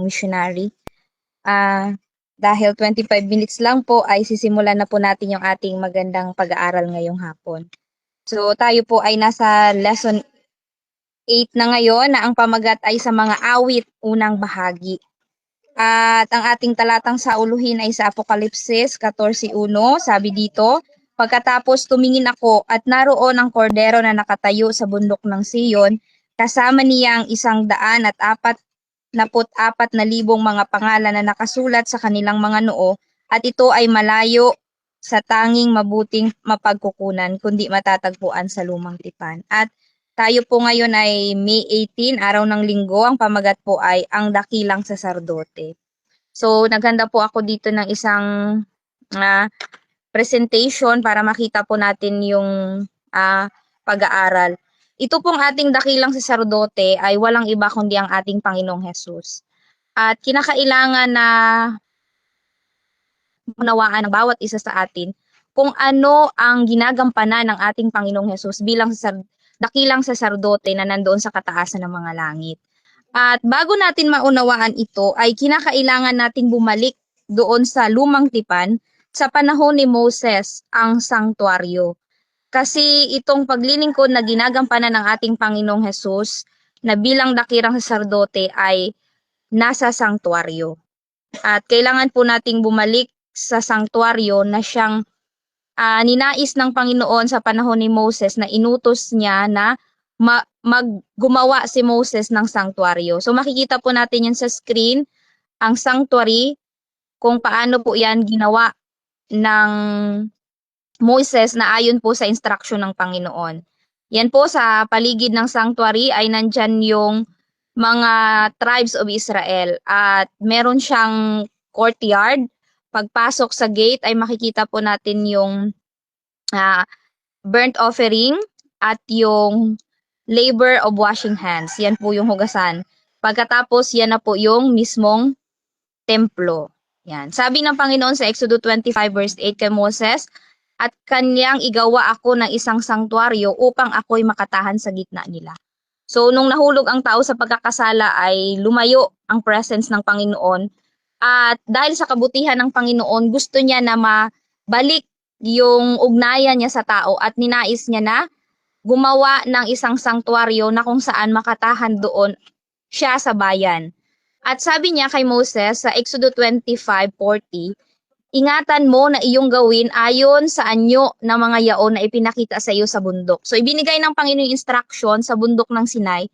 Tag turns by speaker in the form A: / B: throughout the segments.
A: missionary. Dahil 25 minutes lang po ay sisimulan na po natin yung ating magandang pag-aaral ngayong hapon. So tayo po ay nasa lesson 8 na ngayon na ang pamagat ay sa mga awit unang bahagi. At ang ating talatang sauluhin ay sa Apokalipsis 14:1, sabi dito, pagkatapos tumingin ako at naroon ang kordero na nakatayo sa bundok ng Siyon, kasama niyang 144,000 mga pangalan na nakasulat sa kanilang mga noo, at ito ay malayo sa tanging mabuting mapagkukunan, kundi matatagpuan sa lumang tipan. At tayo po ngayon ay May 18, araw ng linggo. Ang pamagat po ay ang dakilang saserdote. So, naghanda po ako dito ng isang presentation para makita po natin yung pag-aaral. Ito pong ating dakilang saserdote ay walang iba kundi ang ating Panginoong Hesus. At kinakailangan na unawaan ng bawat isa sa atin kung ano ang ginagampanan ng ating Panginoong Hesus bilang dakilang saserdote na nandoon sa kataasan ng mga langit. At bago natin maunawaan ito, ay kinakailangan nating bumalik doon sa lumang tipan sa panahon ni Moses, ang sanktuaryo. Kasi itong paglilingkod na ginagampanan ng ating Panginoong Hesus na bilang dakilang saserdote ay nasa sanktuaryo. At kailangan po nating bumalik sa sanktuaryo na siyang ninais ng Panginoon sa panahon ni Moses na inutos niya na gumawa si Moses ng sanktuaryo. So makikita po natin yan sa screen, ang sanctuary, kung paano po yan ginawa ng Moses na ayon po sa instruction ng Panginoon. Yan po sa paligid ng sanctuary ay nandyan yung mga tribes of Israel at meron siyang courtyard. Pagpasok sa gate ay makikita po natin yung burnt offering at yung labor of washing hands. Yan po yung hugasan. Pagkatapos, yan na po yung mismong templo. Yan. Sabi ng Panginoon sa Exodus 25 verse 8 kay Moses, at kanyang igawa ako ng isang sanktuaryo upang ako'y makatahan sa gitna nila. So, nung nahulog ang tao sa pagkakasala ay lumayo ang presence ng Panginoon. At dahil sa kabutihan ng Panginoon, gusto niya na mabalik yung ugnayan niya sa tao at ninais niya na gumawa ng isang sanktuaryo na kung saan makatahan doon siya sa bayan. At sabi niya kay Moses sa Exodus 25:40, ingatan mo na iyong gawin ayon sa anyo ng mga yaon na ipinakita sa iyo sa bundok. So ibinigay ng Panginoon instruction sa bundok ng Sinai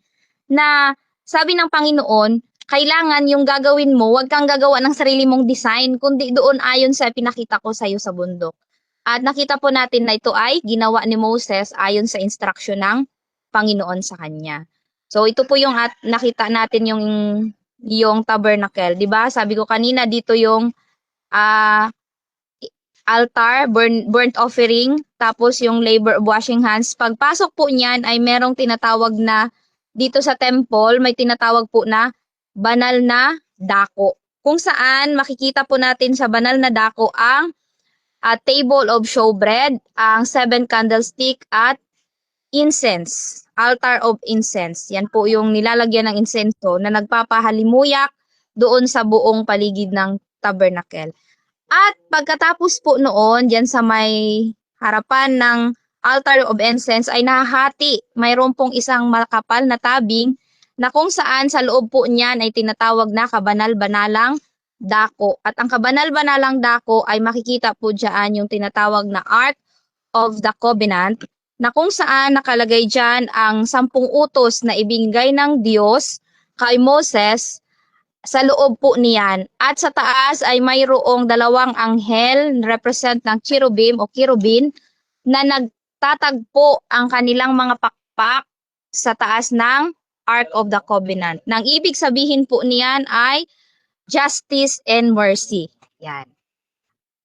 A: na sabi ng Panginoon, kailangan yung gagawin mo, huwag kang gagawa ng sarili mong design, kundi doon ayon sa pinakita ko sa iyo sa bundok. At nakita po natin na ito ay ginawa ni Moses ayon sa instruction ng Panginoon sa kanya. So ito po yung nakita natin yung tabernacle, 'di ba? Sabi ko kanina dito yung altar, burnt offering, tapos yung labor of washing hands. Pagpasok po niyan ay merong tinatawag na dito sa temple, may tinatawag po na banal na dako. Kung saan makikita po natin sa banal na dako ang table of showbread, ang 7 candlestick at incense, altar of incense. Yan po yung nilalagyan ng insenso na nagpapahalimuyak doon sa buong paligid ng tabernacle. At pagkatapos po noon, dyan sa may harapan ng altar of incense ay nahahati. Mayroon pong isang makapal na tabing na kung saan sa loob po niyan ay tinatawag na kabanal-banalang dako. At ang kabanal-banalang dako ay makikita po dyan yung tinatawag na Ark of the Covenant, na kung saan nakalagay dyan ang 10 utos na ibinigay ng Diyos kay Moses sa loob po niyan. At sa taas ay mayroong 2 anghel represent ng cherubim o kirubin na nagtatagpo ang kanilang mga pakpak sa taas ng Ark of the Covenant. Nang ibig sabihin po niyan ay justice and mercy. Yan.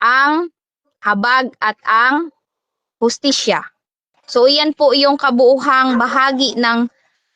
A: Ang habag at ang hustisya. So, iyan po yung kabuuhang bahagi ng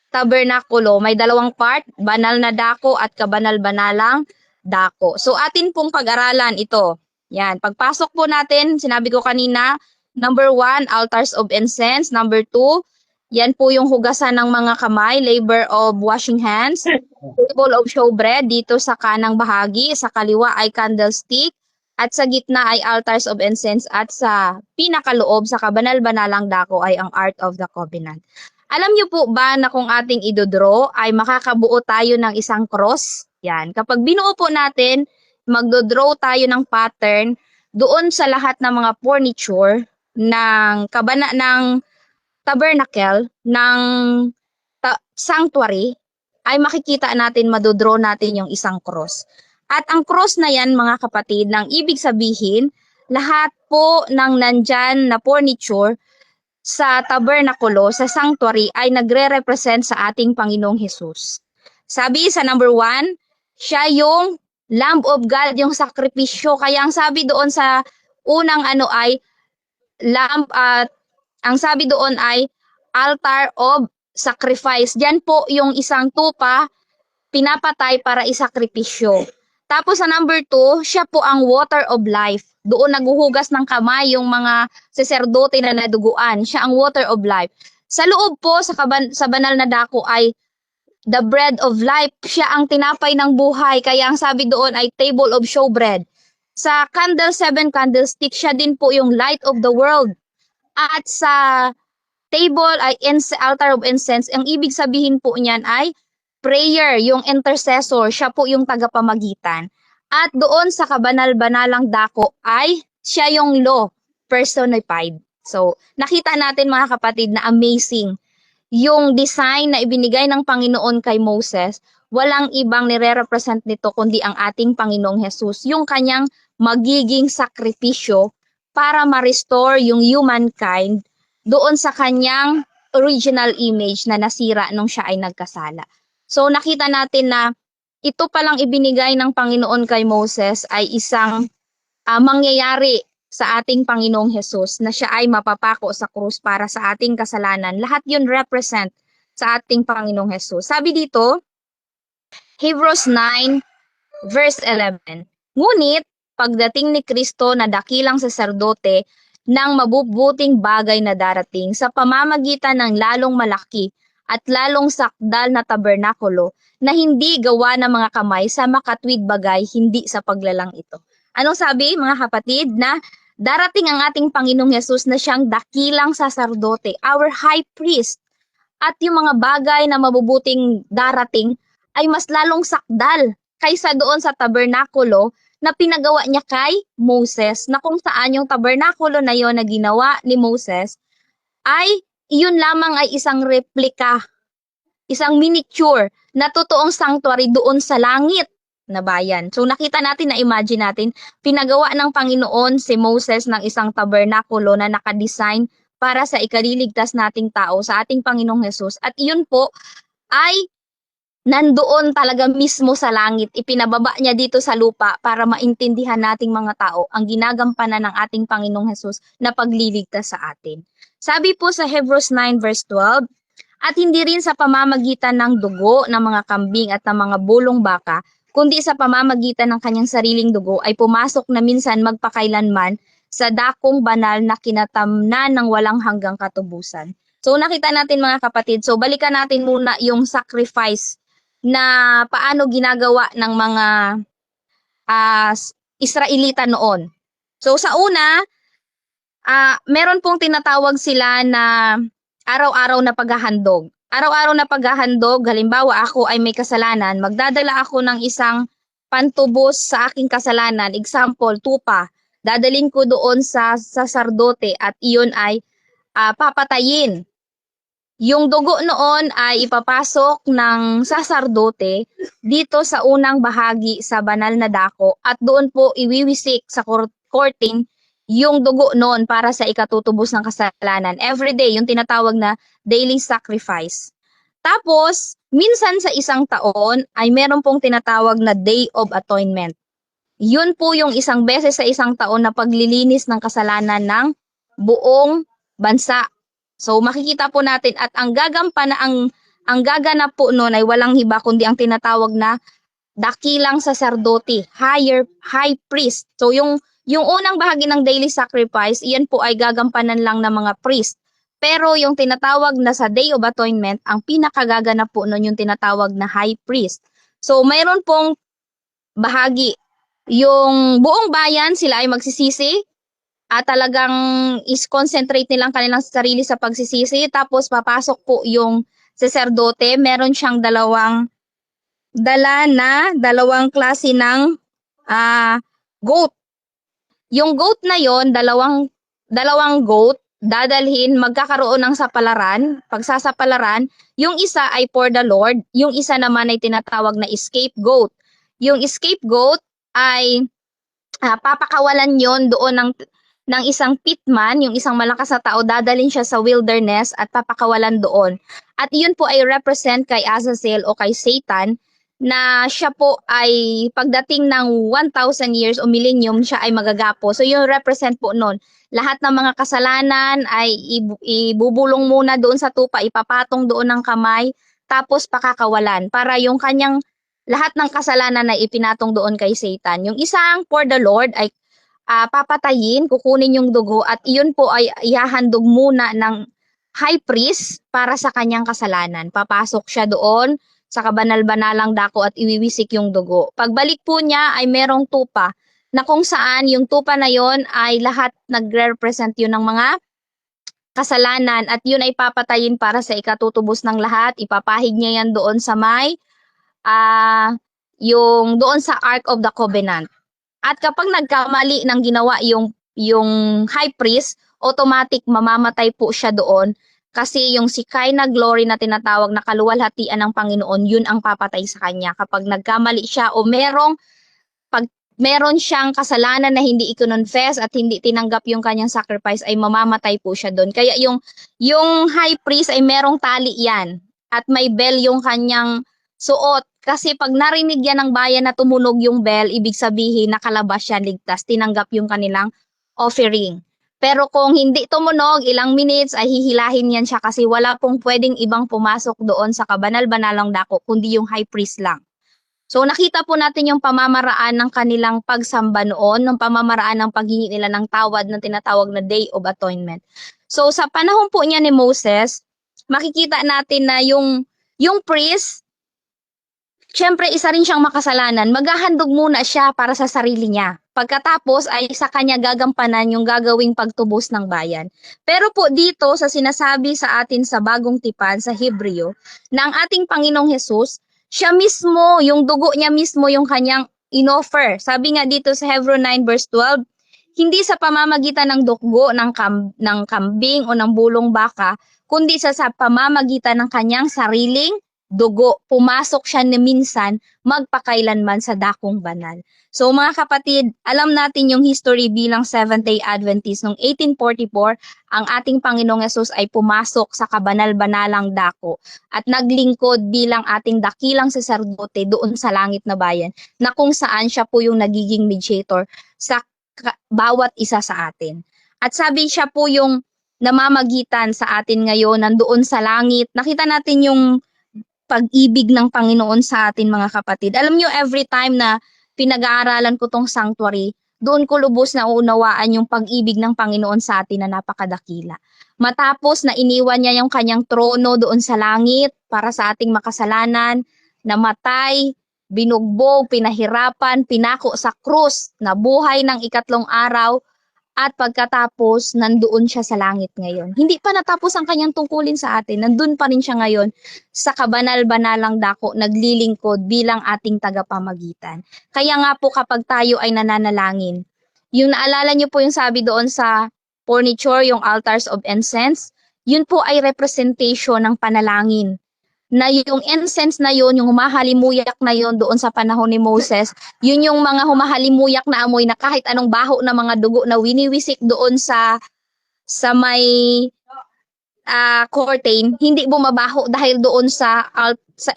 A: tabernakulo. May 2 part, banal na dako at kabanal-banalang dako. So, atin pong pag-aralan ito. Yan. Pagpasok po natin, sinabi ko kanina, number 1, altars of incense. Number 2, Yan po yung hugasan ng mga kamay, labor of washing hands, table of showbread, dito sa kanang bahagi, sa kaliwa ay candlestick, at sa gitna ay altars of incense, at sa pinakaloob, sa kabanal-banalang dako ay ang Ark of the Covenant. Alam niyo po ba na kung ating idodraw ay makakabuo tayo ng isang cross? Yan. Kapag binuo po natin, magdodraw tayo ng pattern doon sa lahat ng mga furniture ng tabernacle, ng sanctuary, ay makikita natin, madodraw natin yung isang cross. At ang cross na yan, mga kapatid, nang ibig sabihin, lahat po ng nandyan na furniture sa tabernakulo, sa sanctuary, ay nagre-represent sa ating Panginoong Hesus. Sabi sa number 1, siya yung Lamb of God, yung sakripisyo. Kaya ang sabi doon sa unang ay lamb, at ang sabi doon ay altar of sacrifice. Diyan po yung isang tupa pinapatay para isakripisyo. Tapos sa number 2, siya po ang water of life. Doon naguhugas ng kamay yung mga saserdote na naduguan. Siya ang water of life. Sa loob po, sa banal na dako ay the bread of life. Siya ang tinapay ng buhay. Kaya ang sabi doon ay table of showbread. Sa candle 7 candlestick, siya din po yung light of the world. At sa table ay altar of incense. Ang ibig sabihin po niyan ay prayer, yung intercessor. Siya po yung tagapamagitan. At doon sa kabanal-banalang dako ay siya yung law personified. So, nakita natin mga kapatid na amazing. Yung design na ibinigay ng Panginoon kay Moses, walang ibang nire-represent nito kundi ang ating Panginoong Hesus. Yung kanyang magiging sakripisyo para ma-restore yung humankind doon sa kanyang original image na nasira nung siya ay nagkasala. So nakita natin na ito palang ibinigay ng Panginoon kay Moses ay isang mangyayari sa ating Panginoong Hesus, na siya ay mapapako sa krus para sa ating kasalanan. Lahat yun represent sa ating Panginoong Hesus. Sabi dito, Hebrews 9 verse 11, ngunit pagdating ni Kristo na dakilang saserdote ng mabubuting bagay na darating sa pamamagitan ng lalong malaki at lalong sakdal na tabernakulo na hindi gawa ng mga kamay sa makatwid bagay, hindi sa paglalang ito. Anong sabi, mga kapatid? Na darating ang ating Panginoong Hesus na siyang dakilang saserdote, our high priest. At yung mga bagay na mabubuting darating ay mas lalong sakdal kaysa doon sa tabernakulo na pinagawa niya kay Moses, na kung saan yung tabernakulo na yon na ginawa ni Moses ay iyon lamang ay isang replika, isang miniature na totoong sanctuary doon sa langit na bayan. So nakita natin, na imagine natin, pinagawa ng Panginoon si Moses ng isang tabernakulo na nakadesign para sa ikaliligtas nating tao, sa ating Panginoong Hesus. At iyon po ay nandoon talaga mismo sa langit. Ipinababa niya dito sa lupa para maintindihan nating mga tao ang ginagampanan ng ating Panginoong Hesus na pagliligtas sa atin. Sabi po sa Hebrews 9 verse 12, at hindi rin sa pamamagitan ng dugo ng mga kambing at ng mga bulong baka, kundi sa pamamagitan ng kanyang sariling dugo ay pumasok na minsan magpakailanman sa dakong banal na kinatamnan ng walang hanggang katubusan. So nakita natin mga kapatid, so balikan natin muna yung sacrifice na paano ginagawa ng mga Israelita noon. So sa una, meron pong tinatawag sila na araw-araw na paghahandog. Araw-araw na paghahandog, halimbawa ako ay may kasalanan, magdadala ako ng isang pantubos sa aking kasalanan, example, tupa. Dadalhin ko doon sa saserdote at iyon ay papatayin. Yung dugo noon ay ipapasok ng saserdote dito sa unang bahagi sa banal na dako at doon po iwiwisik sa courting yung dugo noon para sa ikatutubos ng kasalanan. Everyday, yung tinatawag na daily sacrifice. Tapos, minsan sa isang taon ay meron pong tinatawag na Day of Atonement. Yun po yung isang beses sa isang taon na paglilinis ng kasalanan ng buong bansa. So makikita po natin at ang gaganap po noon ay walang iba kundi ang tinatawag na dakilang saserdote, high priest. So yung unang bahagi ng daily sacrifice, iyan po ay gagampanan lang ng mga priest. Pero yung tinatawag na sa Day of Atonement, ang pinakagaganap po nun yung tinatawag na High Priest. So mayroon pong bahagi, yung buong bayan sila ay magsisisi at talagang is-concentrate nilang kanilang sarili sa pagsisisi. Tapos papasok po yung saserdote, meron siyang dalawang klase ng goat. Yung goat na yon, dalawang goat, dadalhin, magkakaroon ng sapalaran, pagsasapalaran, yung isa ay for the Lord, yung isa naman ay tinatawag na scapegoat. Yung scapegoat ay papakawalan yon doon ng isang pitman, yung isang malakas na tao, dadalhin siya sa wilderness at papakawalan doon. At yun po ay represent kay Azazel o kay Satan, na siya po ay pagdating ng 1,000 years o millennium, siya ay magagapo. So yung represent po nun, lahat ng mga kasalanan ay ibubulong muna doon sa tupa, ipapatong doon ng kamay, tapos pakakawalan para yung kanyang lahat ng kasalanan na ipinatong doon kay Satan. Yung isang for the Lord ay papatayin, kukunin yung dugo at iyon po ay ihahandog muna ng high priest para sa kanyang kasalanan. Papasok siya doon sa kabanal-banalang dako at iwiwisik yung dugo. Pagbalik po niya ay merong tupa na kung saan yung tupa na yon ay lahat nagre-represent yun ng mga kasalanan at yun ay papatayin para sa ikatutubos ng lahat. Ipapahid niya yan doon sa may yung doon sa Ark of the Covenant. At kapag nagkamali ng ginawa yung high priest, automatic mamamatay po siya doon kasi yung Shekinah glory na tinatawag na kaluwalhatian ng Panginoon, yun ang papatay sa kanya. Kapag nagkamali siya o meron siyang kasalanan na hindi i-confess at hindi tinanggap yung kanyang sacrifice, ay mamamatay po siya doon. Kaya yung high priest ay merong tali yan at may bell yung kanyang suot. Kasi pag narinig yan ng bayan na tumunog yung bell, ibig sabihin nakalabas siya, ligtas, tinanggap yung kanilang offering. Pero kung hindi tumunog, ilang minutes ay hihilahin yan siya kasi wala pong pwedeng ibang pumasok doon sa kabanal-banalang dako kundi yung high priest lang. So nakita po natin yung pamamaraan ng kanilang pagsamba noon, ng pamamaraan ng paghingi nila ng tawad na tinatawag na Day of Atonement. So sa panahon po niya ni Moses, makikita natin na yung priest, syempre isa rin siyang makasalanan, maghahandog muna siya para sa sarili niya. Pagkatapos ay sa kanya gagampanan yung gagawing pagtubos ng bayan. Pero po dito sa sinasabi sa atin sa Bagong Tipan, sa Hebreo, na ang ating Panginoong Hesus, siya mismo, yung dugo niya mismo yung kanyang inoffer. Sabi nga dito sa Hebrew 9 verse 12, hindi sa pamamagitan ng dugo ng kambing o ng bulong baka, kundi sa pamamagitan ng kanyang sariling dugo. Pumasok siya ni minsan magpakailanman sa dakong banal. So mga kapatid, alam natin yung history bilang Seventh-day Adventist. Noong 1844, ang ating Panginoong Hesus ay pumasok sa kabanal-banalang dako at naglingkod bilang ating dakilang saserdote doon sa langit na bayan, na kung saan siya po yung nagiging mediator sa bawat isa sa atin. At sabi siya po yung namamagitan sa atin ngayon, nandoon sa langit. Nakita natin yung pag-ibig ng Panginoon sa atin, mga kapatid. Alam nyo, every time na pinag-aaralan ko tong sanctuary, doon ko lubos na uunawaan yung pag-ibig ng Panginoon sa atin na napakadakila. Matapos na iniwan niya yung kanyang trono doon sa langit para sa ating makasalanan, namatay, binugbog, pinahirapan, pinako sa krus, nabuhay ng ikatlong araw, at pagkatapos, nandoon siya sa langit ngayon. Hindi pa natapos ang kanyang tungkulin sa atin. Nandun pa rin siya ngayon sa kabanal-banalang dako, naglilingkod bilang ating tagapamagitan. Kaya nga po kapag tayo ay nananalangin, yung naalala niyo po yung sabi doon sa furniture, yung altars of incense, yun po ay representation ng panalangin. Na yung incense na yun, yung humahalimuyak na yun doon sa panahon ni Moses, yun yung mga humahalimuyak na amoy na kahit anong baho na mga dugo na winiwisik doon sa may curtain, hindi bumabaho dahil doon sa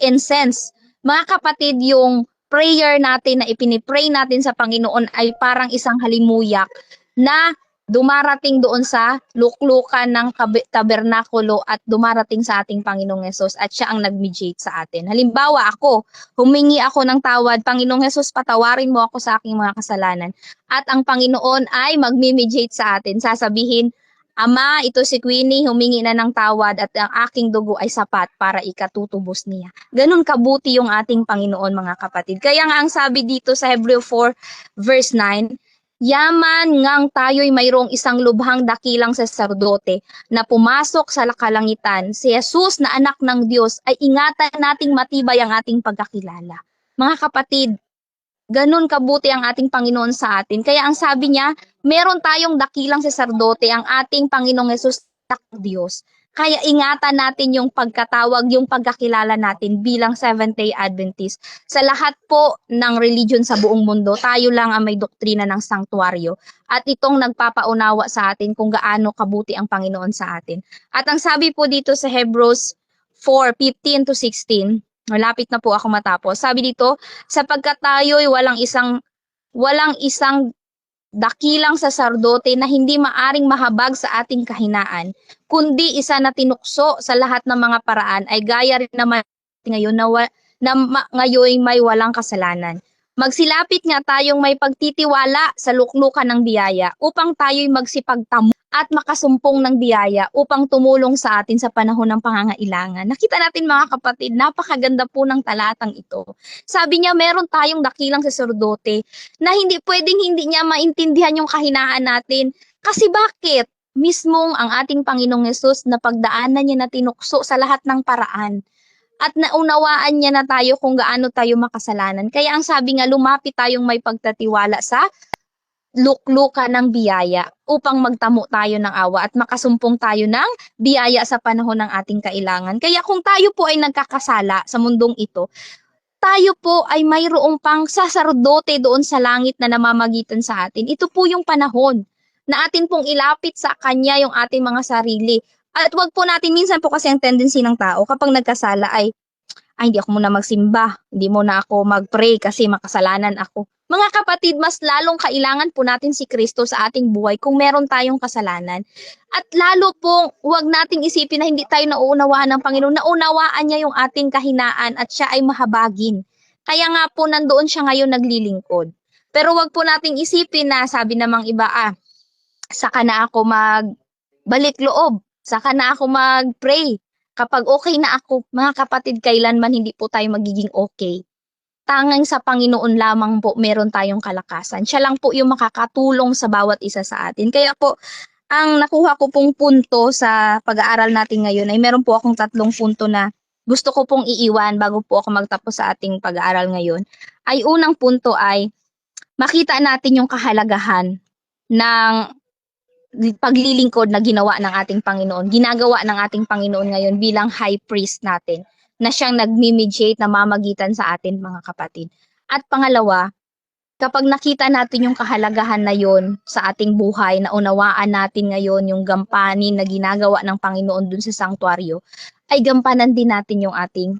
A: incense. Mga kapatid, yung prayer natin na ipinipray natin sa Panginoon ay parang isang halimuyak na dumarating doon sa luklukan ng tabernakulo at dumarating sa ating Panginoong Hesus at siya ang nag-mediate sa atin. Halimbawa ako, humingi ako ng tawad, Panginoong Hesus, patawarin mo ako sa aking mga kasalanan. At ang Panginoon ay mag-mediate sa atin, sasabihin, Ama, ito si Queenie, humingi na ng tawad at ang aking dugo ay sapat para ikatutubos niya. Ganun kabuti yung ating Panginoon, mga kapatid. Kaya nga ang sabi dito sa Hebreo 4 verse 9, yaman ngang tayo'y mayroong isang lubhang dakilang saserdote na pumasok sa kalangitan, si Jesus na anak ng Diyos, ay ingatan nating matibay ang ating pagkakilala. Mga kapatid, ganun kabuti ang ating Panginoon sa atin. Kaya ang sabi niya, meron tayong dakilang saserdote, ang ating Panginoong Hesus na Diyos. Kaya ingatan natin yung pagkatawag, yung pagkakilala natin bilang Seventh-day Adventist. Sa lahat po ng religion sa buong mundo, tayo lang ang may doktrina ng sanktuaryo. At itong nagpapaunawa sa atin kung gaano kabuti ang Panginoon sa atin. At ang sabi po dito sa Hebrews 4:15 to 16, malapit na po ako matapos. Sabi dito, sapagkat tayo'y walang isang dakilang saserdote na hindi maaring mahabag sa ating kahinaan, kundi isa na tinukso sa lahat ng mga paraan ay gaya rin naman ngayon ngayon may walang kasalanan. Magsilapit nga tayong may pagtitiwala sa luklukan ng biyaya upang tayo'y magsipagtamo at makasumpong ng biyaya upang tumulong sa atin sa panahon ng pangangailangan. Nakita natin mga kapatid, napakaganda po ng talatang ito. Sabi niya, meron tayong dakilang saserdote na hindi pwedeng hindi niya maintindihan yung kahinaan natin. Kasi bakit? Mismong ang ating Panginoong Hesus na pagdaanan niya na tinukso sa lahat ng paraan. At naunawaan niya na tayo kung gaano tayo makasalanan. Kaya ang sabi nga, lumapit tayong may pagtatiwala sa luklukan ng biyaya upang magtamo tayo ng awa at makasumpong tayo ng biyaya sa panahon ng ating kailangan. Kaya kung tayo po ay nagkakasala sa mundong ito, tayo po ay mayroong pang saserdote doon sa langit na namamagitan sa atin. Ito po yung panahon na atin pong ilapit sa Kanya yung ating mga sarili. At wag po natin, minsan po kasi ang tendency ng tao kapag nagkasala ay hindi ako muna magsimba, hindi muna ako mag-pray kasi makasalanan ako. Mga kapatid, mas lalong kailangan po natin si Kristo sa ating buhay kung meron tayong kasalanan. At lalo pong huwag nating isipin na hindi tayo nauunawaan ng Panginoon. Naunawaan niya yung ating kahinaan at siya ay mahabagin. Kaya nga po nandoon siya ngayon naglilingkod. Pero huwag po nating isipin na sabi namang iba, saka na ako magbalik loob, saka na ako mag-pray. Kapag okay na ako, mga kapatid, kailanman hindi po tayo magiging okay. Tanging sa Panginoon lamang po meron tayong kalakasan. Siya lang po yung makakatulong sa bawat isa sa atin. Kaya po, ang nakuha ko pong punto sa pag-aaral natin ngayon ay meron po akong 3 punto na gusto ko pong iiwan bago po ako magtapos sa ating pag-aaral ngayon. Ay unang punto ay makita natin yung kahalagahan ng paglilingkod na ginawa ng ating Panginoon, ginagawa ng ating Panginoon ngayon bilang high priest natin, na siyang nag-mediate, na mamagitan sa atin, mga kapatid. At pangalawa, kapag nakita natin yung kahalagahan na yon sa ating buhay, na unawaan natin ngayon yung gampanin na ginagawa ng Panginoon dun sa sanktuaryo, ay gampanan din natin yung ating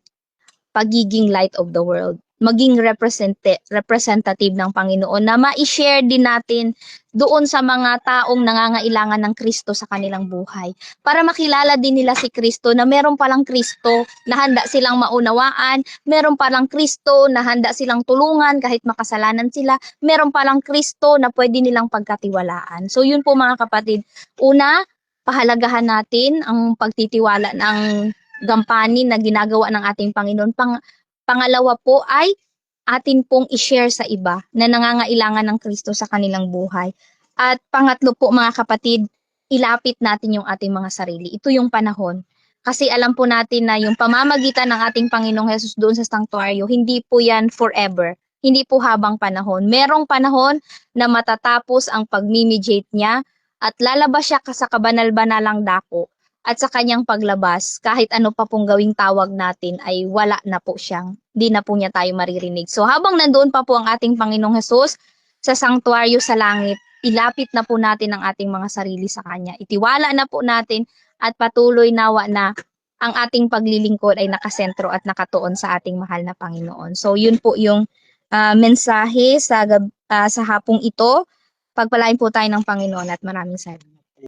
A: pagiging light of the world. Maging representative ng Panginoon na ma-share din natin doon sa mga taong nangangailangan ng Kristo sa kanilang buhay. Para makilala din nila si Kristo na meron palang Kristo na handa silang maunawaan, meron palang Kristo na handa silang tulungan kahit makasalanan sila, meron palang Kristo na pwede nilang pagkatiwalaan. So yun po mga kapatid, una, pahalagahan natin ang pagtitiwala ng gampanin na ginagawa ng ating Panginoon. Pangalawa po ay atin pong i-share sa iba na nangangailangan ng Kristo sa kanilang buhay. At pangatlo po mga kapatid, ilapit natin yung ating mga sarili. Ito yung panahon. Kasi alam po natin na yung pamamagitan ng ating Panginoong Hesus doon sa sanktuaryo, hindi po yan forever. Hindi po habang panahon. Merong panahon na matatapos ang pag-mediate niya at lalabas siya sa kabanal-banalang dako. At sa kanyang paglabas, kahit ano pa pong gawing tawag natin ay wala na po siyang, di na po niya tayo maririnig. So habang nandoon pa po ang ating Panginoong Hesus sa sanktuaryo sa langit, ilapit na po natin ang ating mga sarili sa Kanya. Itiwala na po natin at patuloy nawa na ang ating paglilingkod ay nakasentro at nakatuon sa ating mahal na Panginoon. So yun po yung mensahe sa hapong ito. Pagpalain po tayo ng Panginoon at maraming salamat.